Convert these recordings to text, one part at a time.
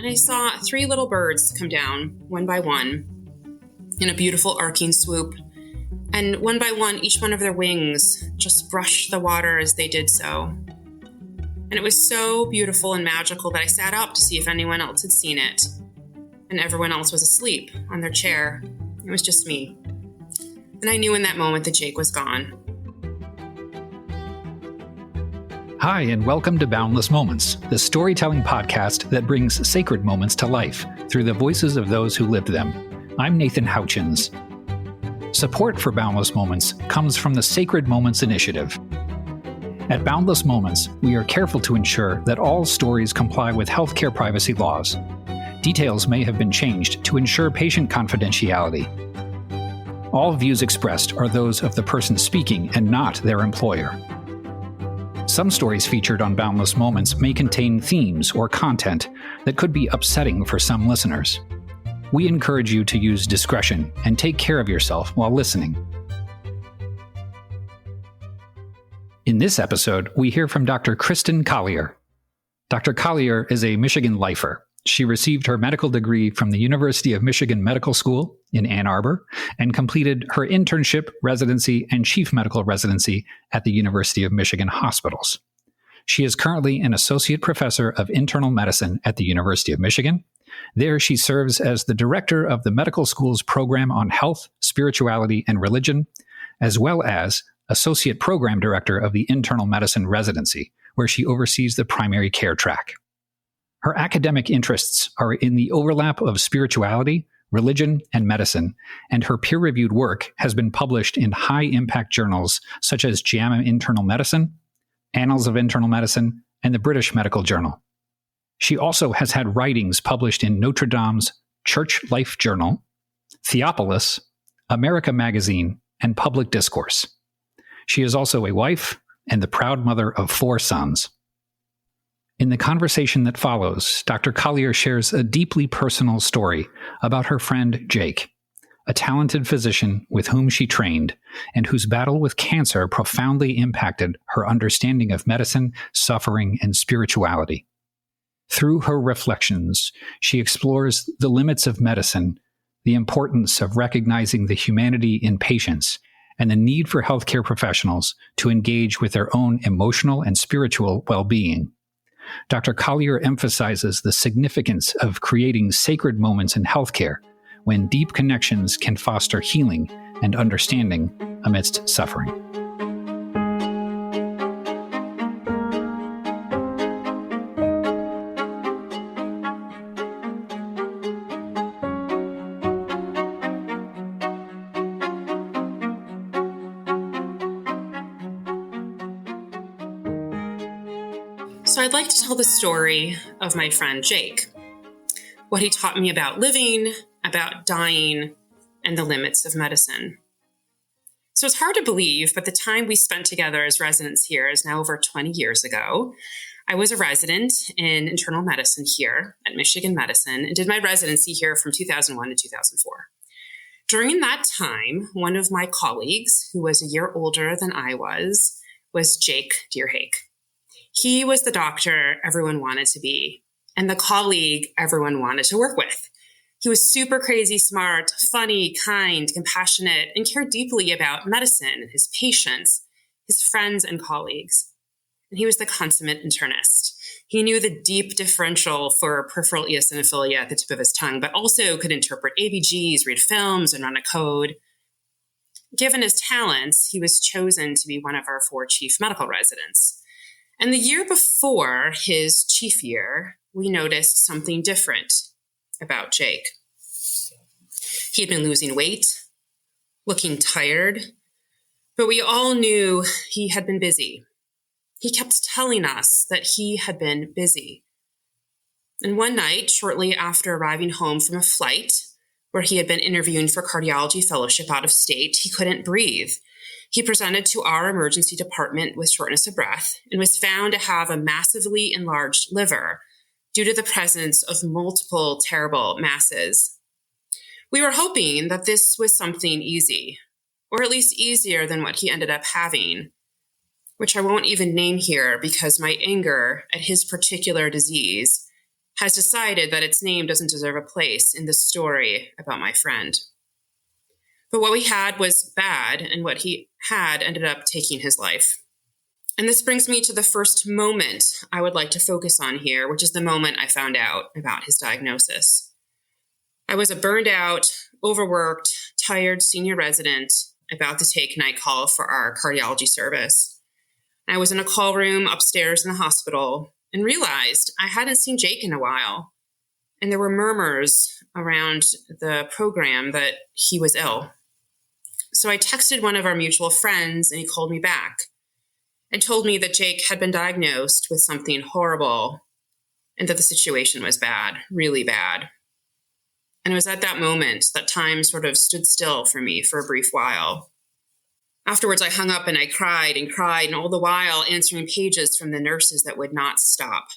and I saw 3 little birds come down, one by one, in a beautiful arcing swoop. And one by one, each one of their wings just brushed the water as they did so. And it was so beautiful and magical that I sat up to see if anyone else had seen it. And everyone else was asleep on their chair. It was just me. And I knew in that moment that Jake was gone. Hi, and welcome to Boundless Moments, the storytelling podcast that brings sacred moments to life through the voices of those who lived them. I'm Nathan Houchins. Support for Boundless Moments comes from the Sacred Moments Initiative. At Boundless Moments, we are careful to ensure that all stories comply with healthcare privacy laws. Details may have been changed to ensure patient confidentiality. All views expressed are those of the person speaking and not their employer. Some stories featured on Boundless Moments may contain themes or content that could be upsetting for some listeners. We encourage you to use discretion and take care of yourself while listening. In this episode, we hear from Dr. Kristin Collier. Dr. Collier is a Michigan lifer. She received her medical degree from the University of Michigan Medical School in Ann Arbor and completed her internship, residency, and chief medical residency at the University of Michigan Hospitals. She is currently an associate professor of internal medicine at the University of Michigan. There, she serves as the director of the medical school's program on health, spirituality, and religion, as well as associate program director of the internal medicine residency, where she oversees the primary care track. Her academic interests are in the overlap of spirituality, religion, and medicine, and her peer-reviewed work has been published in high-impact journals such as JAMA Internal Medicine, Annals of Internal Medicine, and the British Medical Journal. She also has had writings published in Notre Dame's Church Life Journal, Theopolis, America Magazine, and Public Discourse. She is also a wife and the proud mother of 4 sons. In the conversation that follows, Dr. Collier shares a deeply personal story about her friend Jake, a talented physician with whom she trained and whose battle with cancer profoundly impacted her understanding of medicine, suffering, and spirituality. Through her reflections, she explores the limits of medicine, the importance of recognizing the humanity in patients, and the need for healthcare professionals to engage with their own emotional and spiritual well-being. Dr. Collier emphasizes the significance of creating sacred moments in healthcare when deep connections can foster healing and understanding amidst suffering. So I'd like to tell the story of my friend Jake, what he taught me about living, about dying, and the limits of medicine. So it's hard to believe, but the time we spent together as residents here is now over 20 years ago. I was a resident in internal medicine here at Michigan Medicine and did my residency here from 2001 to 2004. During that time, one of my colleagues, who was a year older than I was Jake Deerhake. He was the doctor everyone wanted to be, and the colleague everyone wanted to work with. He was super crazy smart, funny, kind, compassionate, and cared deeply about medicine and his patients, his friends and colleagues. And he was the consummate internist. He knew the deep differential for peripheral eosinophilia at the tip of his tongue, but also could interpret ABGs, read films, and run a code. Given his talents, he was chosen to be one of our 4 chief medical residents. And the year before his chief year, we noticed something different about Jake. He had been losing weight, looking tired, but we all knew he had been busy. He kept telling us that he had been busy. And one night, shortly after arriving home from a flight where he had been interviewing for cardiology fellowship out of state, he couldn't breathe. He presented to our emergency department with shortness of breath and was found to have a massively enlarged liver due to the presence of multiple terrible masses. We were hoping that this was something easy, or at least easier than what he ended up having, which I won't even name here because my anger at his particular disease has decided that its name doesn't deserve a place in the story about my friend. But what we had was bad, and what he had ended up taking his life. And this brings me to the first moment I would like to focus on here, which is the moment I found out about his diagnosis. I was a burned out, overworked, tired senior resident about to take night call for our cardiology service. I was in a call room upstairs in the hospital and realized I hadn't seen Jake in a while. And there were murmurs around the program that he was ill. So I texted one of our mutual friends, and he called me back and told me that Jake had been diagnosed with something horrible and that the situation was bad, really bad. And it was at that moment that time sort of stood still for me for a brief while. Afterwards, I hung up and I cried, and all the while answering pages from the nurses that would not stop.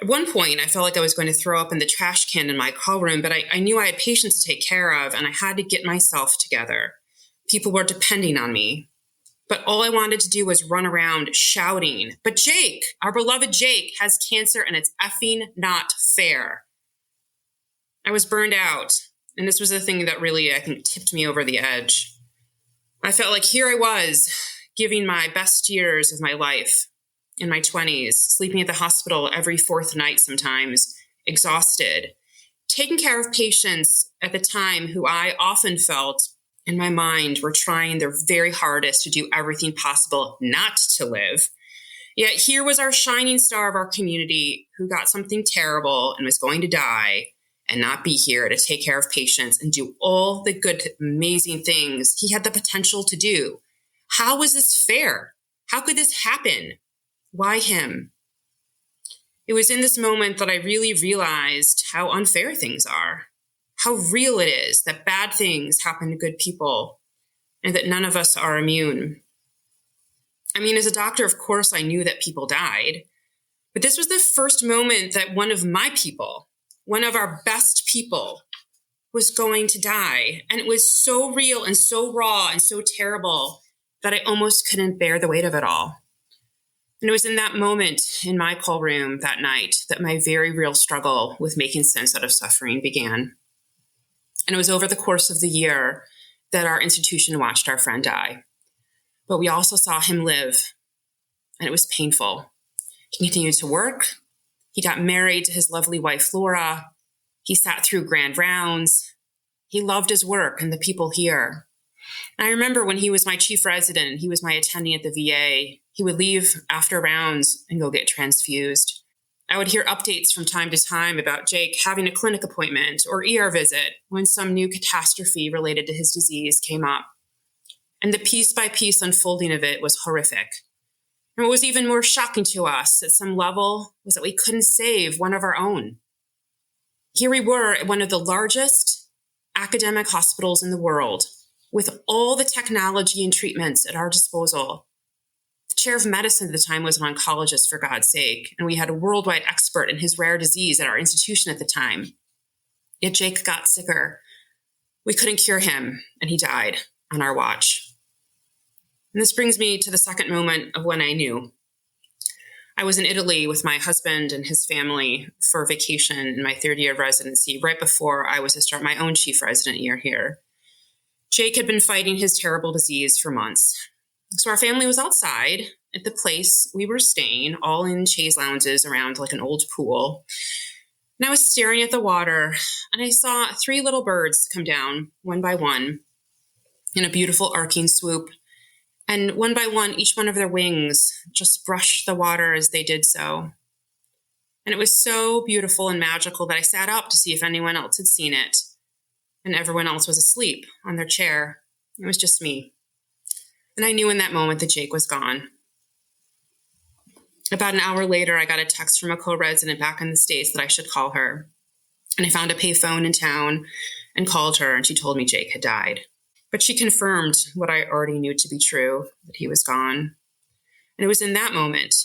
At one point, I felt like I was going to throw up in the trash can in my call room, but I knew I had patients to take care of, and I had to get myself together. People were depending on me. But all I wanted to do was run around shouting, "But Jake, our beloved Jake, has cancer, and it's effing not fair." I was burned out, and this was the thing that really, I think, tipped me over the edge. I felt like here I was, giving my best years of my life in my 20s, sleeping at the hospital every fourth night sometimes, exhausted, taking care of patients at the time who I often felt in my mind were trying their very hardest to do everything possible not to live. Yet here was our shining star of our community who got something terrible and was going to die and not be here to take care of patients and do all the good, amazing things he had the potential to do. How was this fair? How could this happen? Why him? It was in this moment that I really realized how unfair things are, how real it is that bad things happen to good people and that none of us are immune. I mean, as a doctor, of course, I knew that people died, but this was the first moment that one of my people, one of our best people, was going to die. And it was so real and so raw and so terrible that I almost couldn't bear the weight of it all. And it was in that moment in my call room that night that my very real struggle with making sense out of suffering began. And it was over the course of the year that our institution watched our friend die. But we also saw him live, and it was painful. He continued to work. He got married to his lovely wife, Laura. He sat through grand rounds. He loved his work and the people here. And I remember when he was my chief resident, he was my attending at the VA, he would leave after rounds and go get transfused. I would hear updates from time to time about Jake having a clinic appointment or ER visit when some new catastrophe related to his disease came up. And the piece-by-piece unfolding of it was horrific. And what was even more shocking to us at some level was that we couldn't save one of our own. Here we were at one of the largest academic hospitals in the world, with all the technology and treatments at our disposal. The chair of medicine at the time was an oncologist, for God's sake, and we had a worldwide expert in his rare disease at our institution at the time. Yet Jake got sicker. We couldn't cure him, and he died on our watch. And this brings me to the second moment of when I knew. I was in Italy with my husband and his family for vacation in my third year of residency, right before I was to start my own chief resident year here. Jake had been fighting his terrible disease for months. So our family was outside at the place we were staying, all in chaise lounges around like an old pool. And I was staring at the water, and I saw 3 little birds come down one by one in a beautiful arcing swoop. And one by one, each one of their wings just brushed the water as they did so. And it was so beautiful and magical that I sat up to see if anyone else had seen it. And everyone else was asleep on their chair. It was just me. And I knew in that moment that Jake was gone. About an hour later, I got a text from a co-resident back in the States that I should call her. And I found a payphone in town and called her, and she told me Jake had died. But she confirmed what I already knew to be true, that he was gone. And it was in that moment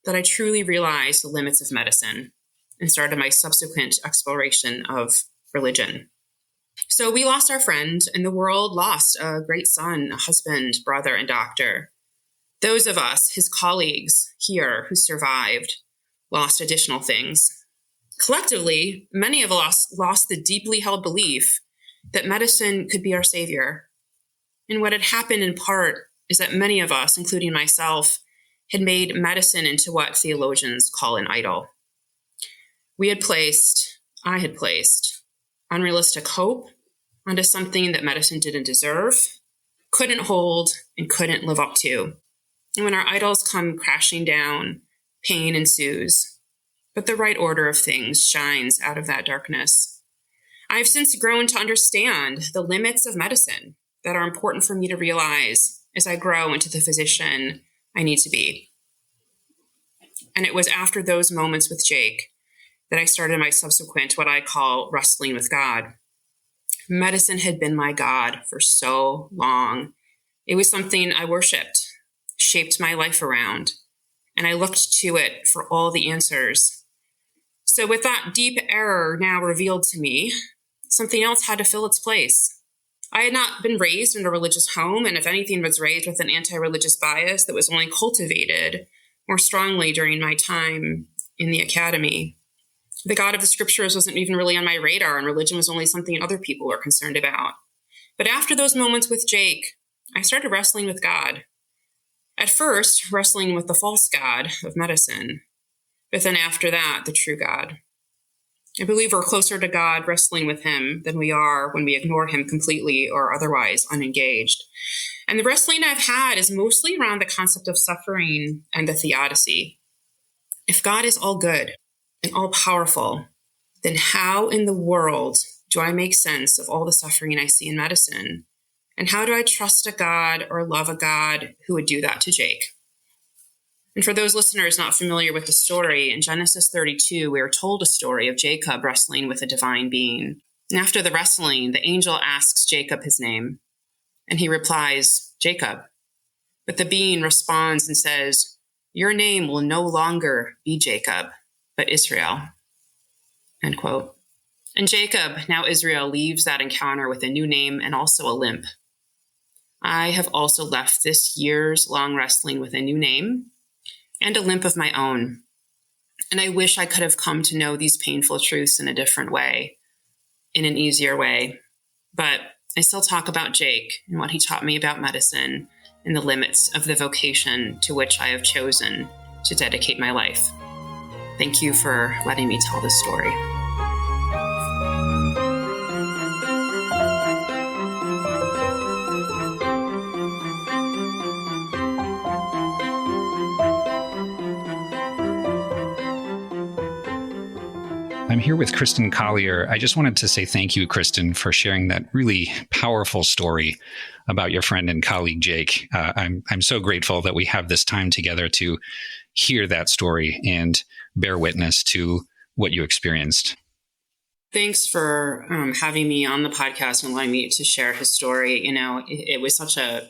that I truly realized the limits of medicine and started my subsequent exploration of religion. So we lost our friend, and the world lost a great son, a husband, brother, and doctor. Those of us, his colleagues here who survived, lost additional things. Collectively, many of us lost the deeply held belief that medicine could be our savior. And what had happened in part is that many of us, including myself, had made medicine into what theologians call an idol. I had placed unrealistic hope onto something that medicine didn't deserve, couldn't hold, and couldn't live up to. And when our idols come crashing down, pain ensues. But the right order of things shines out of that darkness. I have since grown to understand the limits of medicine that are important for me to realize as I grow into the physician I need to be. And it was after those moments with Jake that I started my subsequent, what I call wrestling with God. Medicine had been my God for so long. It was something I worshiped, shaped my life around, and I looked to it for all the answers. So with that deep error now revealed to me, something else had to fill its place. I had not been raised in a religious home, and if anything, was raised with an anti-religious bias that was only cultivated more strongly during my time in the academy. The God of the scriptures wasn't even really on my radar, and religion was only something other people were concerned about. But after those moments with Jake, I started wrestling with God. At first, wrestling with the false God of medicine, but then after that, the true God. I believe we're closer to God wrestling with him than we are when we ignore him completely or otherwise unengaged. And the wrestling I've had is mostly around the concept of suffering and the theodicy. If God is all good and all powerful, then how in the world do I make sense of all the suffering I see in medicine? And how do I trust a God or love a God who would do that to Jake? And for those listeners not familiar with the story, in Genesis 32, we are told a story of Jacob wrestling with a divine being. And after the wrestling, the angel asks Jacob his name, and he replies, Jacob. But the being responds and says, your name will no longer be Jacob, but Israel. End quote. And Jacob, now Israel, leaves that encounter with a new name and also a limp. I have also left this years-long wrestling with a new name and a limp of my own. And I wish I could have come to know these painful truths in a different way, in an easier way. But I still talk about Jake and what he taught me about medicine and the limits of the vocation to which I have chosen to dedicate my life. Thank you for letting me tell this story. I'm here with Kristin Collier. I just wanted to say thank you, Kristin, for sharing that really powerful story about your friend and colleague, Jake. I'm so grateful that we have this time together to hear that story and bear witness to what you experienced. Thanks for having me on the podcast and allowing me to share his story. You know, it was such a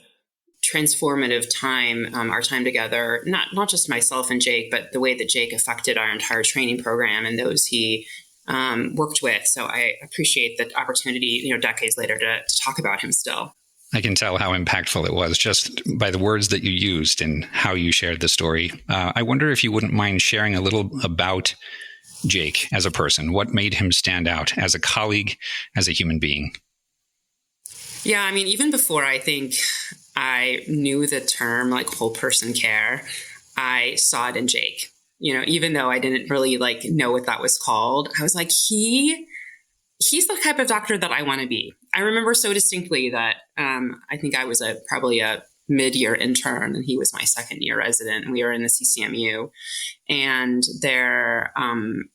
transformative time, our time together, not just myself and Jake, but the way that Jake affected our entire training program and those he worked with. So I appreciate the opportunity, decades later to talk about him still. I can tell how impactful it was just by the words that you used and how you shared the story. I wonder if you wouldn't mind sharing a little about Jake as a person. What made him stand out as a colleague, as a human being? Yeah, I mean, even before I think I knew the term like whole person care, I saw it in Jake. Even though I didn't really know what that was called, I was like, he's the type of doctor that I want to be. I remember so distinctly that I think I was probably a mid-year intern and he was my second-year resident. And we were in the CCMU, and there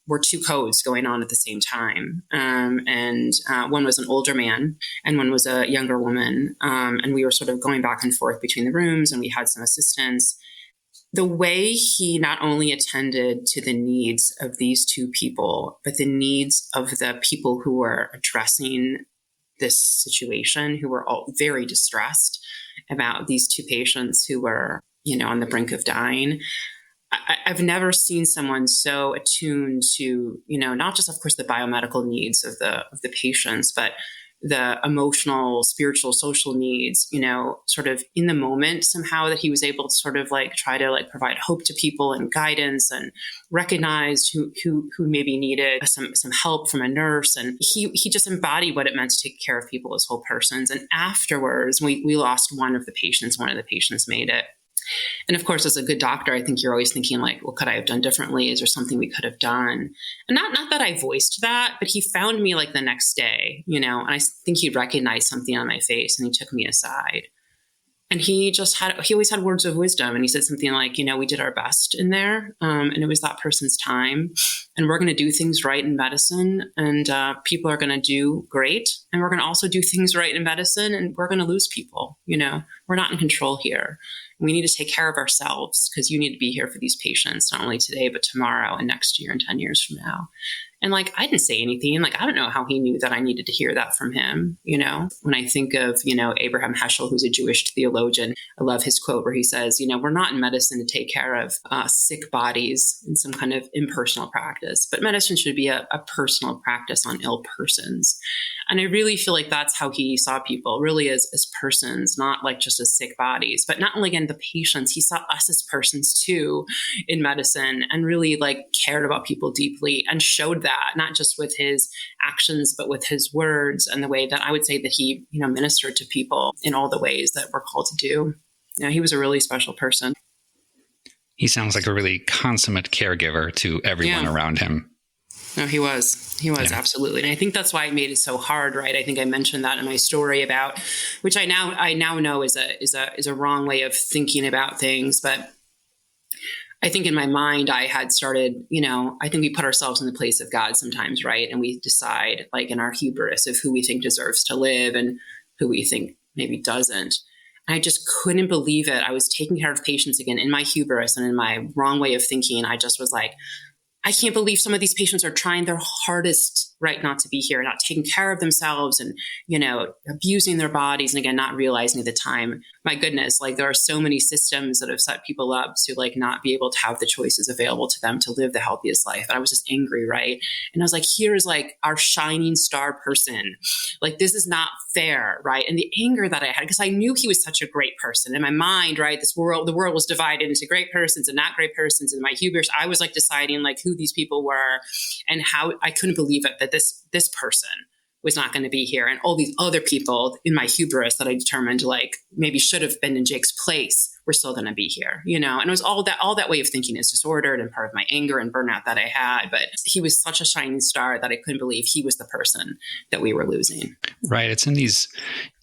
were two codes going on at the same time. And one was an older man and one was a younger woman. And we were sort of going back and forth between the rooms, and we had some assistants. The way he not only attended to the needs of these two people, but the needs of the people who were addressing this situation, who were all very distressed about these two patients who were, on the brink of dying. I've never seen someone so attuned to, not just, of course, the biomedical needs of the patients, but the emotional, spiritual, social needs, sort of in the moment somehow, that he was able to sort of like try to like provide hope to people and guidance, and recognized who maybe needed some help from a nurse. And he just embodied what it meant to take care of people as whole persons. And afterwards, we lost one of the patients. One of the patients made it. And of course, as a good doctor, I think you're always thinking like, what could I have done differently? Is there something we could have done? And not that I voiced that, but he found me like the next day, and I think he recognized something on my face, and he took me aside. And he always had words of wisdom. And he said something like, we did our best in there. And it was that person's time. And we're going to do things right in medicine. And people are going to do great. And we're going to also do things right in medicine. And we're going to lose people. We're not in control here. We need to take care of ourselves, because you need to be here for these patients, not only today, but tomorrow and next year and 10 years from now. And like, I didn't say anything. Like, I don't know how he knew that I needed to hear that from him. When I think of, Abraham Heschel, who's a Jewish theologian, I love his quote where he says, we're not in medicine to take care of sick bodies in some kind of impersonal practice, but medicine should be a personal practice on ill persons. And I really feel like that's how he saw people, really as persons, not like just as sick bodies, but not only again the patients, he saw us as persons too in medicine, and really like cared about people deeply, and showed that not just with his actions, but with his words, and the way that I would say that he, ministered to people in all the ways that we're called to do. He was a really special person. He sounds like a really consummate caregiver to everyone around him. No, he was absolutely. And I think that's why it made it so hard, right? I think I mentioned that in my story about, which I now know is a wrong way of thinking about things. But I think in my mind, I had started, I think we put ourselves in the place of God sometimes, right? And we decide, like in our hubris, of who we think deserves to live and who we think maybe doesn't. And I just couldn't believe it. I was taking care of patients again in my hubris and in my wrong way of thinking. I just was like, I can't believe some of these patients are trying their hardest, right, not to be here, not taking care of themselves and, abusing their bodies. And again, not realizing at the time, my goodness, like there are so many systems that have set people up to like not be able to have the choices available to them to live the healthiest life. And I was just angry, right? And I was like, here's like our shining star person. Like, this is not fair, right? And the anger that I had, because I knew he was such a great person in my mind, right? The world was divided into great persons and not great persons. And my hubris, I was like deciding like who these people were and how I couldn't believe it that this person was not going to be here, and all these other people in my hubris that I determined like maybe should have been in Jake's place were still going to be here, and it was all that way of thinking is disordered and part of my anger and burnout that I had. But he was such a shining star that I couldn't believe he was the person that we were losing. Right. It's in these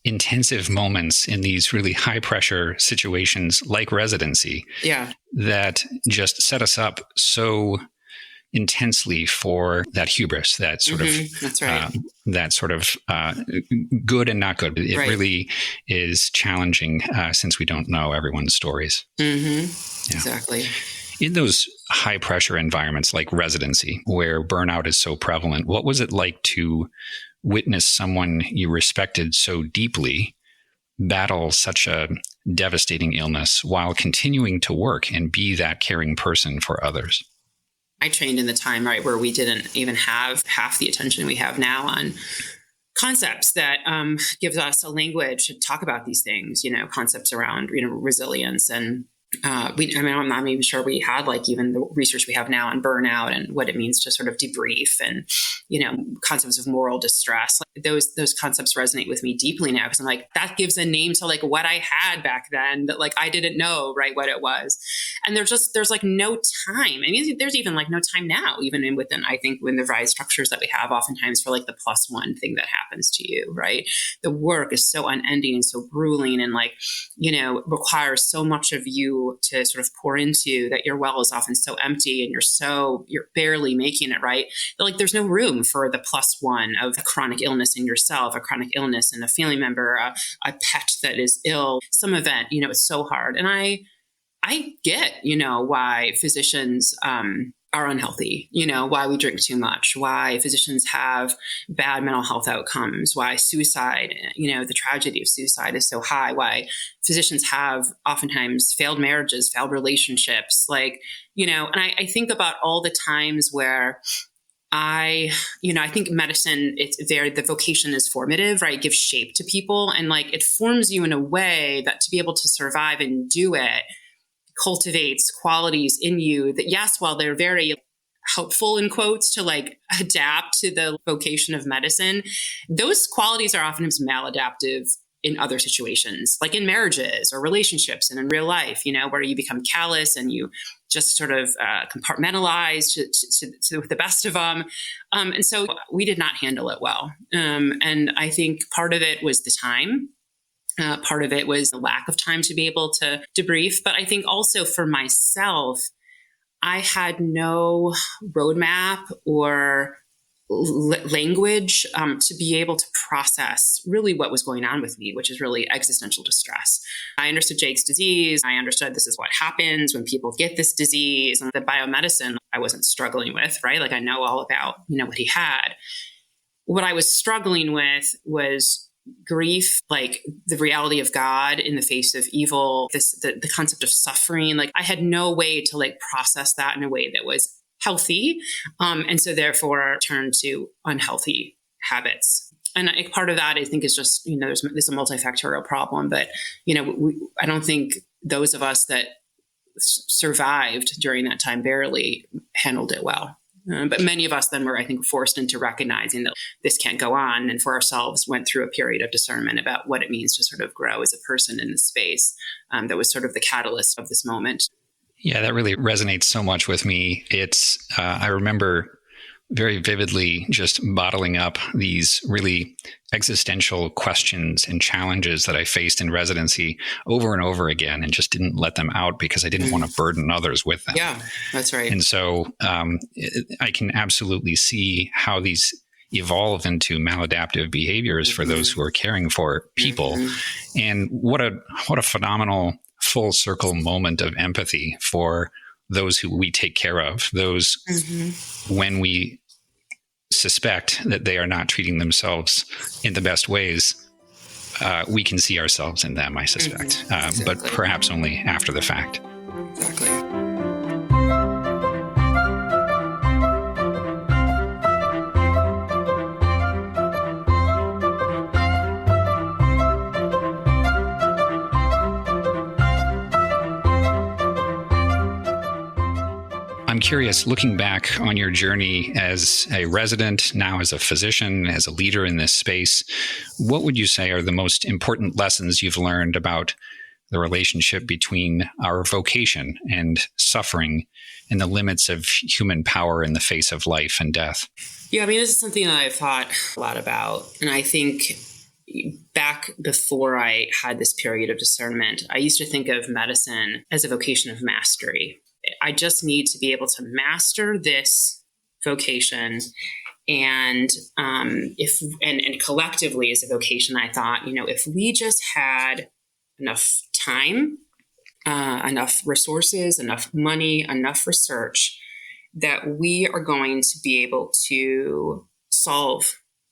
intensive moments, in these really high pressure situations like residency, that just set us up so intensely for that hubris, that sort of that's right. That sort of good and not good. It really is challenging since we don't know everyone's stories. Exactly. In those high pressure environments like residency, where burnout is so prevalent, what was it like to witness someone you respected so deeply battle such a devastating illness while continuing to work and be that caring person for others? I trained in the time, right, where we didn't even have half the attention we have now on concepts that gives us a language to talk about these things, concepts around, resilience. And I'm not even sure we had like even the research we have now on burnout and what it means to sort of debrief and, concepts of moral distress. Like those concepts resonate with me deeply now, because I'm like, that gives a name to like what I had back then that like I didn't know, right, what it was. And there's like no time. I mean, there's even like no time now, even within, I think, when the revised structures that we have oftentimes for like the +1 thing that happens to you, right? The work is so unending and so grueling and like, requires so much of you to sort of pour into that your well is often so empty and you're barely making it, right? But like there's no room for the +1 of a chronic illness in yourself, a chronic illness in a family member, a pet that is ill, some event, it's so hard. And I get, why physicians are unhealthy, why we drink too much, why physicians have bad mental health outcomes, why suicide, the tragedy of suicide is so high, why physicians have oftentimes failed marriages, failed relationships, like, and I think about all the times where I think medicine, the vocation is formative, right? It gives shape to people, and like it forms you in a way that to be able to survive and do it cultivates qualities in you that, yes, while they're very helpful in quotes to like adapt to the vocation of medicine, those qualities are oftentimes maladaptive in other situations, like in marriages or relationships and in real life, where you become callous and you just sort of compartmentalize to the best of them. And so we did not handle it well. And I think part of it was the time. Part of it was the lack of time to be able to debrief. But I think also for myself, I had no roadmap or language to be able to process really what was going on with me, which is really existential distress. I understood Jake's disease. I understood this is what happens when people get this disease. And the biomedicine I wasn't struggling with, right? Like I know all about, what he had. What I was struggling with was grief, like the reality of God in the face of evil, the concept of suffering. Like I had no way to like process that in a way that was healthy. And so therefore turned to unhealthy habits. And part of that, I think, is just, there's a multifactorial problem, but, I don't think those of us that survived during that time barely handled it well. But many of us then were, I think, forced into recognizing that this can't go on, and for ourselves went through a period of discernment about what it means to sort of grow as a person in this space. That was sort of the catalyst of this moment. Yeah, that really resonates so much with me. I remember very vividly just bottling up these really existential questions and challenges that I faced in residency over and over again, and just didn't let them out because I didn't want to burden others with them. Yeah, that's right. And so I can absolutely see how these evolve into maladaptive behaviors for those who are caring for people. And what a phenomenal full circle moment of empathy for those who we take care of, those when we suspect that they are not treating themselves in the best ways, we can see ourselves in them, I suspect, Exactly. but perhaps only after the fact. Exactly. I'm curious, looking back on your journey as a resident, now as a physician, as a leader in this space, what would you say are the most important lessons you've learned about the relationship between our vocation and suffering and the limits of human power in the face of life and death? Yeah, this is something that I've thought a lot about. And I think back before I had this period of discernment, I used to think of medicine as a vocation of mastery. I just need to be able to master this vocation. And collectively as a vocation, I thought, if we just had enough time, enough resources, enough money, enough research, that we are going to be able to solve,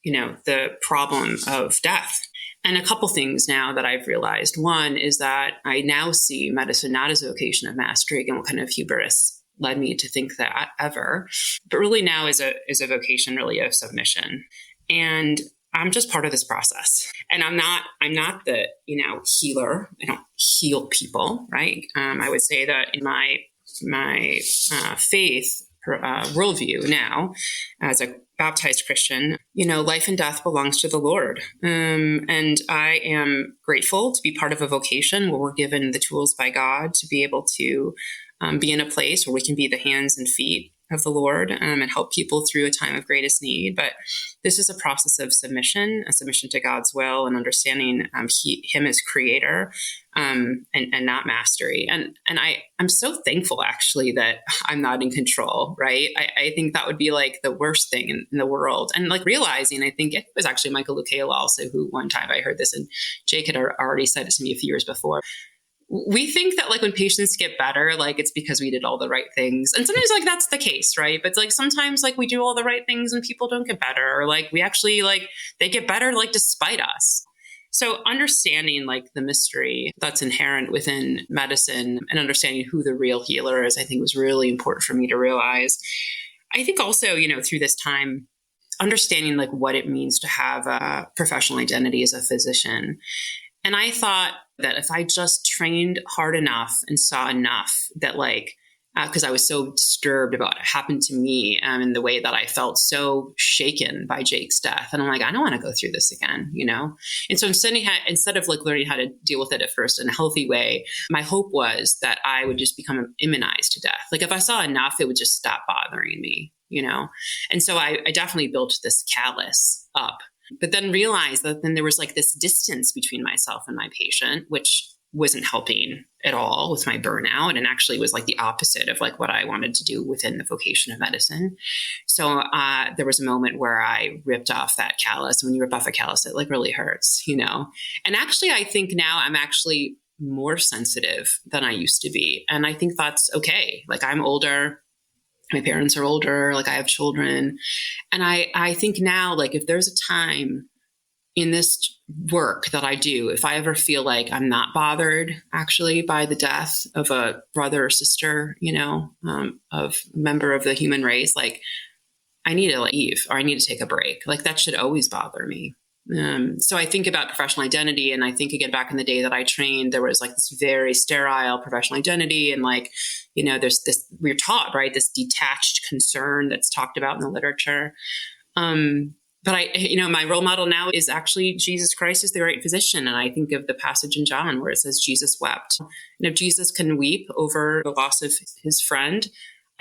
the problem of death. And a couple things now that I've realized. One is that I now see medicine not as a vocation of mastery. Again, what kind of hubris led me to think that ever, but really now is a vocation really of submission. And I'm just part of this process. And I'm not the, healer. I don't heal people, right? I would say that in my faith worldview now, as a baptized Christian, life and death belongs to the Lord. And I am grateful to be part of a vocation where we're given the tools by God to be able to be in a place where we can be the hands and feet of the Lord and help people through a time of greatest need. But this is a process of submission, a submission to God's will and understanding Him as creator and not mastery. And I'm so thankful, actually, that I'm not in control, right? I think that would be like the worst thing in the world. And like realizing, I think it was actually Michael Lucchela also who one time I heard this, and Jake had already said it to me a few years before. We think that like when patients get better, like it's because we did all the right things. And sometimes like that's the case, right? But like sometimes like we do all the right things and people don't get better, or like we actually like they get better like despite us. So understanding like the mystery that's inherent within medicine and understanding who the real healer is, I think was really important for me to realize. I think also, through this time, understanding like what it means to have a professional identity as a physician. And I thought that if I just trained hard enough and saw enough that because I was so disturbed about what happened to me and the way that I felt so shaken by Jake's death. And I'm like, I don't want to go through this again, And so instead of like learning how to deal with it at first in a healthy way, my hope was that I would just become immunized to death. Like if I saw enough, it would just stop bothering me, And so I definitely built this callus up, but then realized that then there was like this distance between myself and my patient, which wasn't helping at all with my burnout, and actually was like the opposite of like what I wanted to do within the vocation of medicine. So there was a moment where I ripped off that callus. When you rip off a callus, it like really hurts, And actually, I think now I'm actually more sensitive than I used to be. And I think that's okay. Like I'm older. My parents are older, like I have children. And I think now, like if there's a time in this work that I do, if I ever feel like I'm not bothered actually by the death of a brother or sister, of a member of the human race, like I need to leave or I need to take a break. Like that should always bother me. So I think about professional identity, and I think again, back in the day that I trained, there was like this very sterile professional identity. And like, there's this, we're taught, right, this detached concern that's talked about in the literature. But my role model now is actually Jesus Christ is the great physician. And I think of the passage in John where it says Jesus wept. And if Jesus can weep over the loss of his friend,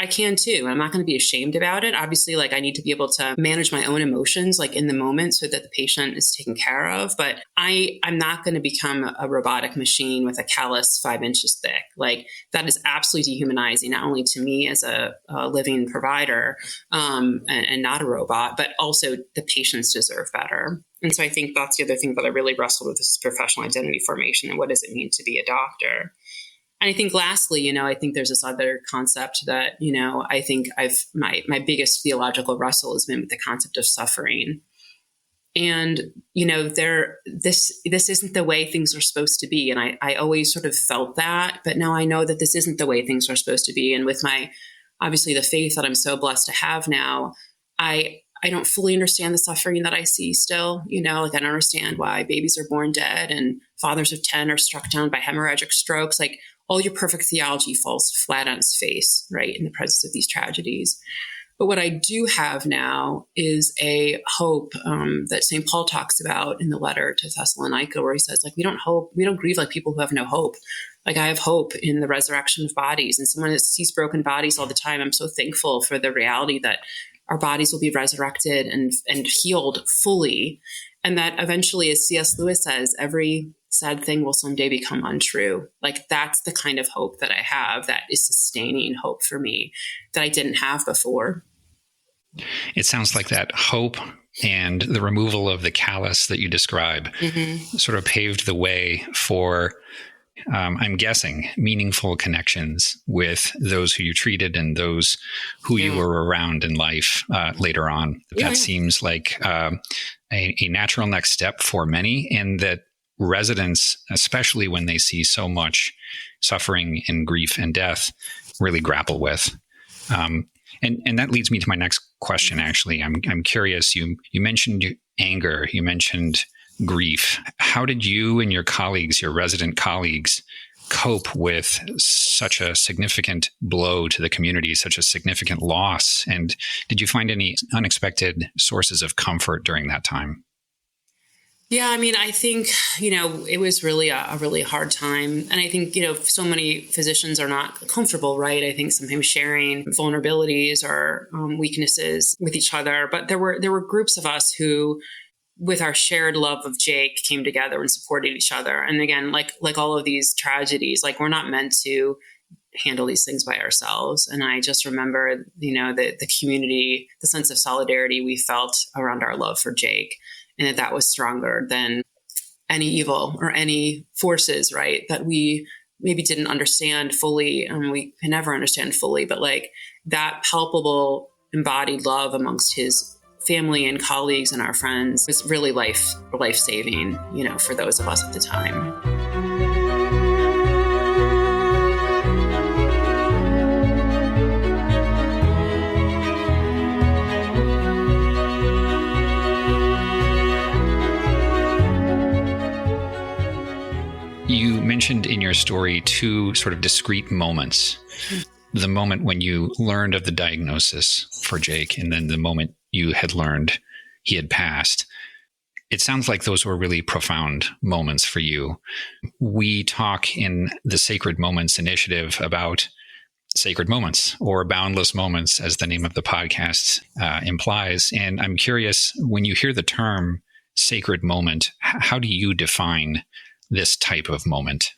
I can too. I'm not going to be ashamed about it. Obviously, like I need to be able to manage my own emotions like in the moment so that the patient is taken care of. But I'm not going to become a robotic machine with a callus 5 inches thick. Like that is absolutely dehumanizing, not only to me as a living provider and not a robot, but also the patients deserve better. And so I think that's the other thing that I really wrestled with is professional identity formation and what does it mean to be a doctor? And I think lastly, I think there's this other concept that, I think my biggest theological wrestle has been with the concept of suffering. And, this isn't the way things are supposed to be. And I always sort of felt that, but now I know that this isn't the way things are supposed to be. And with obviously the faith that I'm so blessed to have now, I don't fully understand the suffering that I see still, like I don't understand why babies are born dead and fathers of 10 are struck down by hemorrhagic strokes. Like all your perfect theology falls flat on its face, right, in the presence of these tragedies. But what I do have now is a hope that St. Paul talks about in the letter to Thessalonica, where he says, like, we don't grieve like people who have no hope. Like I have hope in the resurrection of bodies, and someone that sees broken bodies all the time. I'm so thankful for the reality that our bodies will be resurrected and healed fully. And that eventually, as C.S. Lewis says, every sad thing will someday become untrue. Like that's the kind of hope that I have that is sustaining hope for me that I didn't have before. It sounds like that hope and the removal of the callus that you describe sort of paved the way for, I'm guessing, meaningful connections with those who you treated and those who you were around in life later on. That seems like a natural next step for many, and that residents, especially when they see so much suffering and grief and death, really grapple with. And that leads me to my next question, actually. I'm curious, you mentioned anger, you mentioned grief. How did you and your colleagues, your resident colleagues, cope with such a significant blow to the community, such a significant loss? And did you find any unexpected sources of comfort during that time? Yeah, I mean, I think, it was really a really hard time. And I think, so many physicians are not comfortable, right? I think sometimes sharing vulnerabilities or weaknesses with each other. But there were groups of us who, with our shared love of Jake, came together and supported each other. And again, like all of these tragedies, like we're not meant to handle these things by ourselves. And I just remember, the community, the sense of solidarity we felt around our love for Jake. And that was stronger than any evil or any forces, right, that we maybe didn't understand fully, and we can never understand fully. But like that palpable embodied love amongst his family and colleagues and our friends was really life-saving, for those of us at the time. mentioned in your story two sort of discrete moments. The moment when you learned of the diagnosis for Jake, and then the moment you had learned he had passed. It sounds like those were really profound moments for you. We talk in the Sacred Moments Initiative about sacred moments, or boundless moments, as the name of the podcast implies. And I'm curious, when you hear the term sacred moment, how do you define this type of moment?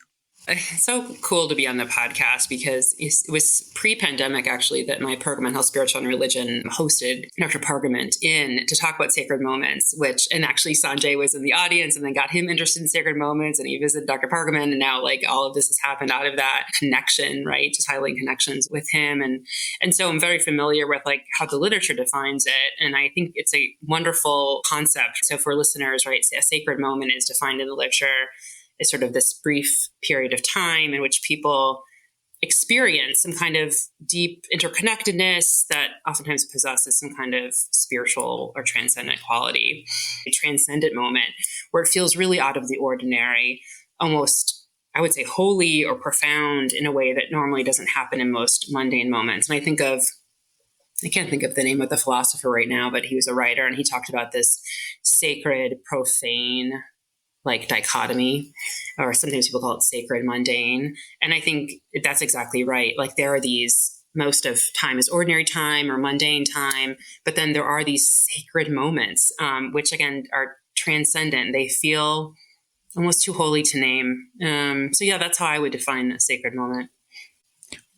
It's so cool to be on the podcast because it was pre-pandemic, actually, that my program in Health, Spiritual, and Religion hosted Dr. Pargament in to talk about sacred moments, and actually Sanjay was in the audience and then got him interested in sacred moments, and he visited Dr. Pargament, and now like all of this has happened out of that connection, right? Just highlighting connections with him. And so I'm very familiar with like how the literature defines it. And I think it's a wonderful concept. So for listeners, right, a sacred moment is defined in the literature is sort of this brief period of time in which people experience some kind of deep interconnectedness that oftentimes possesses some kind of spiritual or transcendent quality. A transcendent moment where it feels really out of the ordinary, almost, I would say, holy or profound in a way that normally doesn't happen in most mundane moments. And I can't think of the name of the philosopher right now, but he was a writer and he talked about this sacred, profane, like dichotomy, or sometimes people call it sacred mundane. And I think that's exactly right. Like there are these, most of time is ordinary time or mundane time, but then there are these sacred moments, which again are transcendent. They feel almost too holy to name. So yeah, that's how I would define a sacred moment.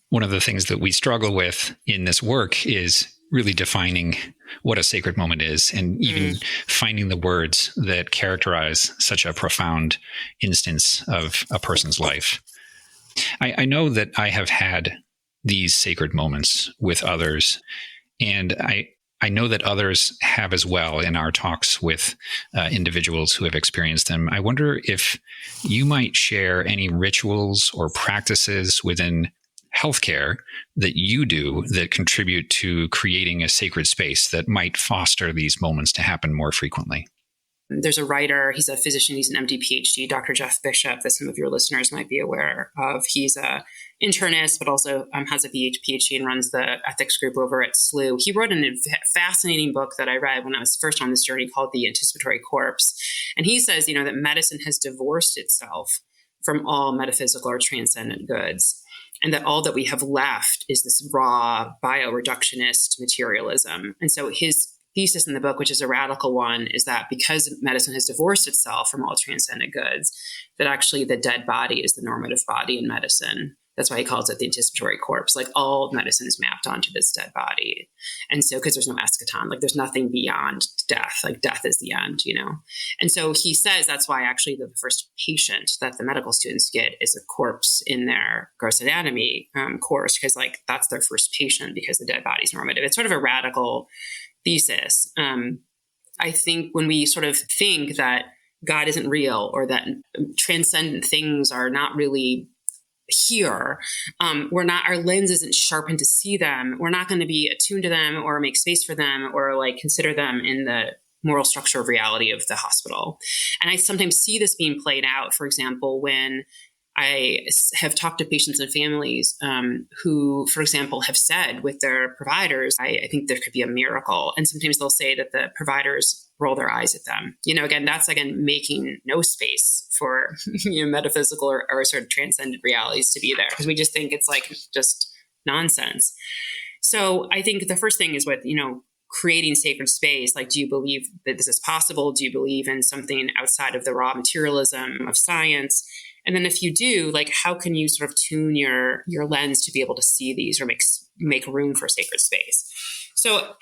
One of the things that we struggle with in this work is really defining what a sacred moment is, and even finding the words that characterize such a profound instance of a person's life. I know that I have had these sacred moments with others, and I know that others have as well in our talks with individuals who have experienced them. I wonder if you might share any rituals or practices within healthcare that you do that contribute to creating a sacred space that might foster these moments to happen more frequently. There's a writer, he's a physician, he's an MD, PhD, Dr. Jeff Bishop, that some of your listeners might be aware of. He's a internist, but also has a PhD and runs the ethics group over at SLU. He wrote a fascinating book that I read when I was first on this journey called The Anticipatory Corpse. And he says, that medicine has divorced itself from all metaphysical or transcendent goods, and that all that we have left is this raw bioreductionist materialism. And so his thesis in the book, which is a radical one, is that because medicine has divorced itself from all transcendent goods, that actually the dead body is the normative body in medicine. That's why he calls it the anticipatory corpse. Like all medicine is mapped onto this dead body. And so, because there's no eschaton, like there's nothing beyond death, like death is the end, And so he says that's why actually the first patient that the medical students get is a corpse in their gross anatomy course, because like that's their first patient because the dead body is normative. It's sort of a radical thesis. I think when we sort of think that God isn't real or that transcendent things are not really here, our lens isn't sharpened to see them. We're not going to be attuned to them or make space for them or like consider them in the moral structure of reality of the hospital. And I sometimes see this being played out, for example, when I have talked to patients and families who, for example, have said with their providers, I think there could be a miracle. And sometimes they'll say that the providers roll their eyes at them. Again, that's making no space for metaphysical or sort of transcendent realities to be there, because we just think it's like just nonsense. So I think the first thing is with, creating sacred space. Like, do you believe that this is possible? Do you believe in something outside of the raw materialism of science? And then if you do, like, how can you sort of tune your lens to be able to see these or make room for sacred space? So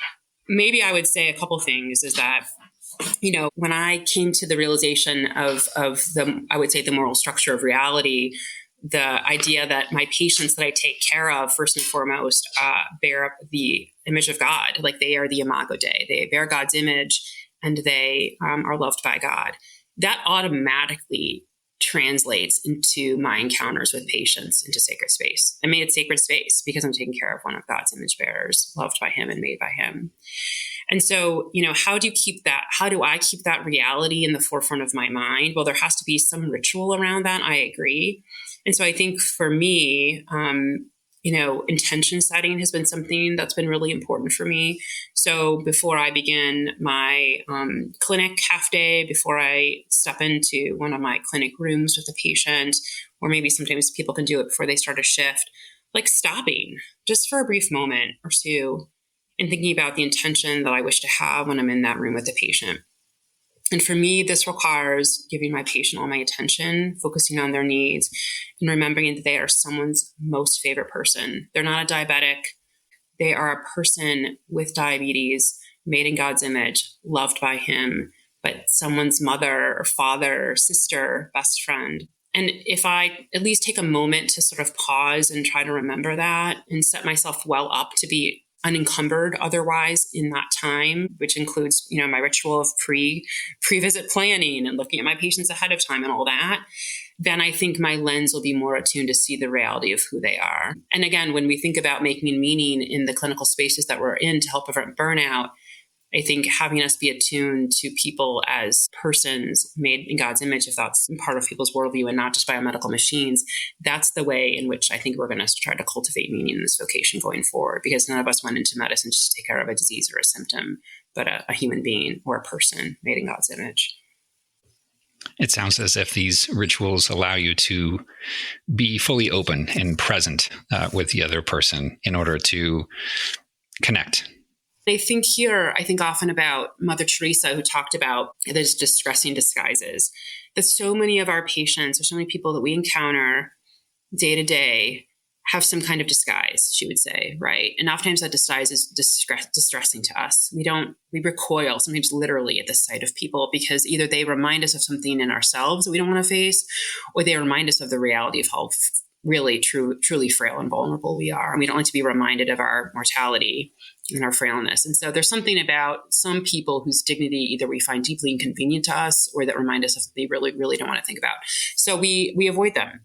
maybe I would say a couple things is that, when I came to the realization of the, I would say the moral structure of reality, the idea that my patients that I take care of, first and foremost, bear up the image of God. Like they are the imago Dei. They bear God's image and they are loved by God. That automatically translates into my encounters with patients into sacred space. I made it sacred space because I'm taking care of one of God's image bearers, loved by him and made by him. And so, how do I keep that reality in the forefront of my mind? Well, there has to be some ritual around that. I agree. And so I think for me, intention setting has been something that's been really important for me. So before I begin my clinic half day, before I step into one of my clinic rooms with a patient, or maybe sometimes people can do it before they start a shift, like stopping just for a brief moment or two and thinking about the intention that I wish to have when I'm in that room with the patient. And for me, this requires giving my patient all my attention, focusing on their needs, and remembering that they are someone's most favorite person. They're not a diabetic. They are a person with diabetes, made in God's image, loved by Him, but someone's mother or father or sister, best friend. And if I at least take a moment to sort of pause and try to remember that and set myself well up to be unencumbered otherwise in that time, which includes, my ritual of pre-visit planning and looking at my patients ahead of time and all that, then I think my lens will be more attuned to see the reality of who they are. And again, when we think about making meaning in the clinical spaces that we're in to help prevent burnout, I think having us be attuned to people as persons made in God's image, if that's part of people's worldview and not just biomedical machines, that's the way in which I think we're going to try to cultivate meaning in this vocation going forward, because none of us went into medicine just to take care of a disease or a symptom, but a human being or a person made in God's image. It sounds as if these rituals allow you to be fully open and present with the other person in order to connect. I think often about Mother Teresa, who talked about those distressing disguises, that so many of our patients or so many people that we encounter day to day have some kind of disguise, she would say, right? And oftentimes that disguise is distressing to us. We recoil sometimes literally at the sight of people because either they remind us of something in ourselves that we don't want to face, or they remind us of the reality of how really truly frail and vulnerable we are. And we don't like to be reminded of our mortality and our frailness. And so there's something about some people whose dignity either we find deeply inconvenient to us or that remind us of something we really, really don't want to think about. So we avoid them,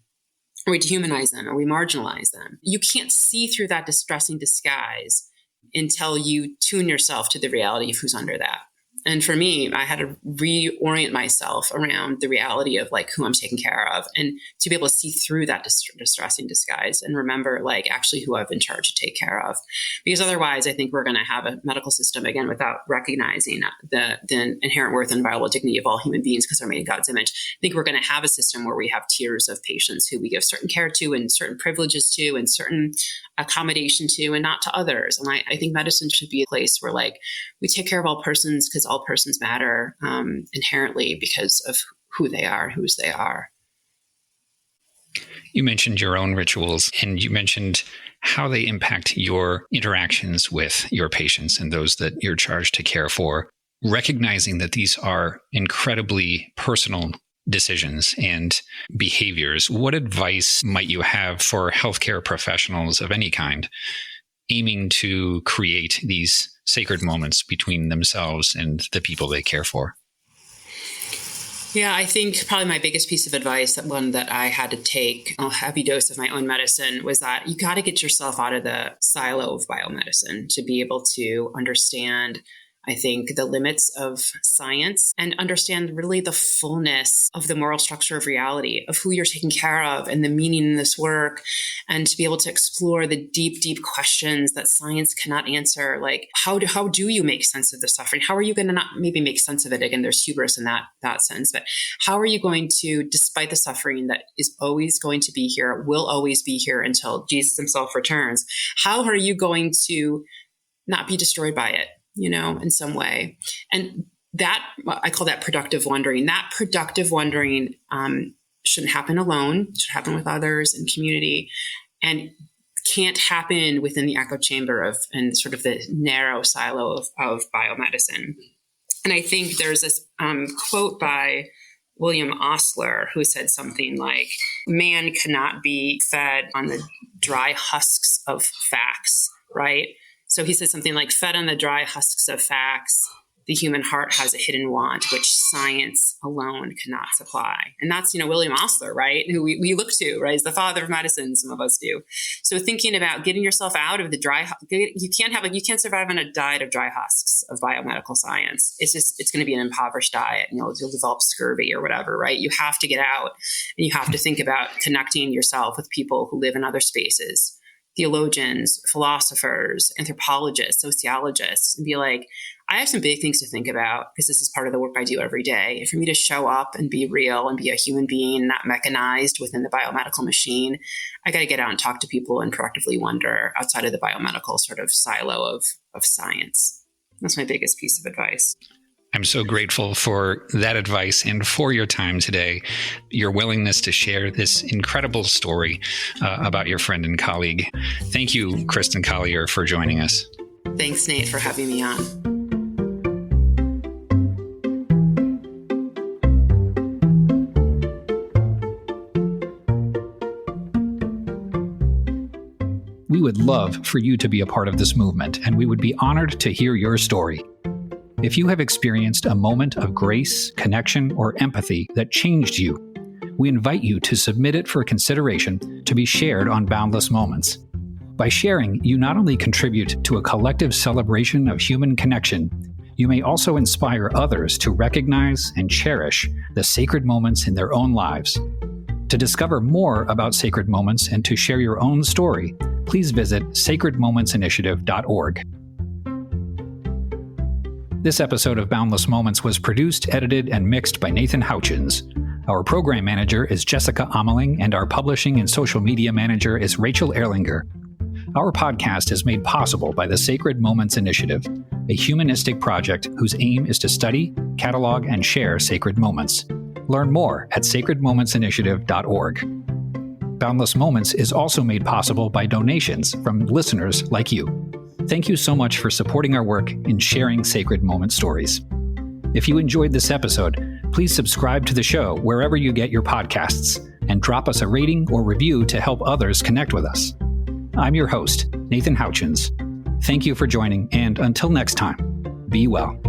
or we dehumanize them, or we marginalize them. You can't see through that distressing disguise until you tune yourself to the reality of who's under that. And for me, I had to reorient myself around the reality of like who I'm taking care of, and to be able to see through that distressing disguise and remember like actually who I've been charged to take care of. Because otherwise, I think we're going to have a medical system, again, without recognizing the inherent worth and inviolable dignity of all human beings because they're made in God's image. I think we're going to have a system where we have tiers of patients who we give certain care to and certain privileges to and certain accommodation to and not to others. And I think medicine should be a place where like we take care of all persons because all persons matter inherently because of who they are, whose they are. You mentioned your own rituals, and you mentioned how they impact your interactions with your patients and those that you're charged to care for. Recognizing that these are incredibly personal decisions and behaviors, what advice might you have for healthcare professionals of any kind aiming to create these sacred moments between themselves and the people they care for? Yeah, I think probably my biggest piece of advice, one that I had to take a heavy dose of my own medicine, was that you got to get yourself out of the silo of biomedicine to be able to understand, I think, the limits of science and understand really the fullness of the moral structure of reality, of who you're taking care of and the meaning in this work, and to be able to explore the deep, deep questions that science cannot answer. Like, how do you make sense of the suffering? How are you going to not maybe make sense of it? Again, there's hubris in that sense, but how are you going to, despite the suffering that is always going to be here, will always be here until Jesus himself returns, how are you going to not be destroyed by it? In some way. And that, I call that productive wandering. That productive wandering shouldn't happen alone. It should happen with others in community, and can't happen within the echo chamber and sort of the narrow silo of biomedicine. And I think there's this quote by William Osler, who said something like, man cannot be fed on the dry husks of facts, right? So he said something like, fed on the dry husks of facts, the human heart has a hidden want which science alone cannot supply. And that's, William Osler, right? Who we look to, right? As the father of medicine, some of us do. So thinking about getting yourself out of the you can't survive on a diet of dry husks of biomedical science. It's going to be an impoverished diet. You'll develop scurvy or whatever, right? You have to get out, and you have to think about connecting yourself with people who live in other spaces, theologians, philosophers, anthropologists, sociologists, and be like, I have some big things to think about because this is part of the work I do every day. For me to show up and be real and be a human being, not mechanized within the biomedical machine, I got to get out and talk to people and proactively wonder outside of the biomedical sort of silo of science. That's my biggest piece of advice. I'm so grateful for that advice and for your time today, your willingness to share this incredible story about your friend and colleague. Thank you, Kristin Collier, for joining us. Thanks, Nate, for having me on. We would love for you to be a part of this movement, and we would be honored to hear your story. If you have experienced a moment of grace, connection, or empathy that changed you, we invite you to submit it for consideration to be shared on Boundless Moments. By sharing, you not only contribute to a collective celebration of human connection, you may also inspire others to recognize and cherish the sacred moments in their own lives. To discover more about sacred moments and to share your own story, please visit sacredmomentsinitiative.org. This episode of Boundless Moments was produced, edited, and mixed by Nathan Houchins. Our program manager is Jessica Ameling, and our publishing and social media manager is Rachel Erlinger. Our podcast is made possible by the Sacred Moments Initiative, a humanistic project whose aim is to study, catalog, and share sacred moments. Learn more at sacredmomentsinitiative.org. Boundless Moments is also made possible by donations from listeners like you. Thank you so much for supporting our work in sharing sacred moment stories. If you enjoyed this episode, please subscribe to the show wherever you get your podcasts and drop us a rating or review to help others connect with us. I'm your host, Nathan Houchins. Thank you for joining, and until next time, be well.